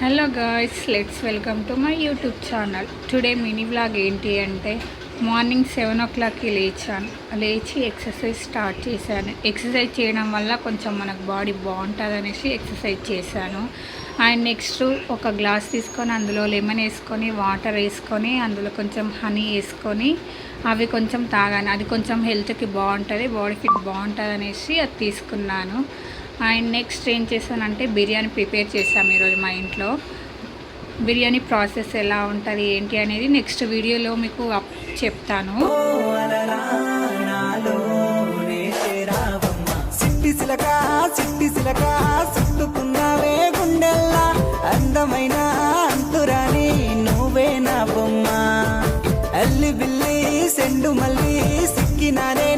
Hello guys, let's welcome to my YouTube channel. Today mini vlog ఏంటి అంటే morning 7 o'clockకి లేచి exercise start చేశాను. Exercise చేయడం వల్ల కొంచెం మనకు బాడీ బాగుంటుంది అనేసి ఎక్సర్సైజ్ చేశాను. అండ్ నెక్స్ట్ ఒక గ్లాస్ తీసుకొని అందులో లెమన్ వేసుకొని వాటర్ వేసుకొని అందులో కొంచెం హనీ వేసుకొని అవి కొంచెం తాగాను. అది కొంచెం హెల్త్కి బాగుంటుంది, బాడీ ఫిట్ బాగుంటుంది అనేసి అది తీసుకున్నాను. అండ్ నెక్స్ట్ ఏం చేశానంటే బిర్యానీ ప్రిపేర్ చేసాము ఈరోజు మా ఇంట్లో. బిర్యానీ ప్రాసెస్ ఎలా ఉంటుంది ఏంటి అనేది నెక్స్ట్ వీడియోలో మీకు చెప్తాను. అందమైన అంతురాని నువ్వే నా బొమ్మ, అల్లి బిల్లి సెండు మల్లి సిక్కినానే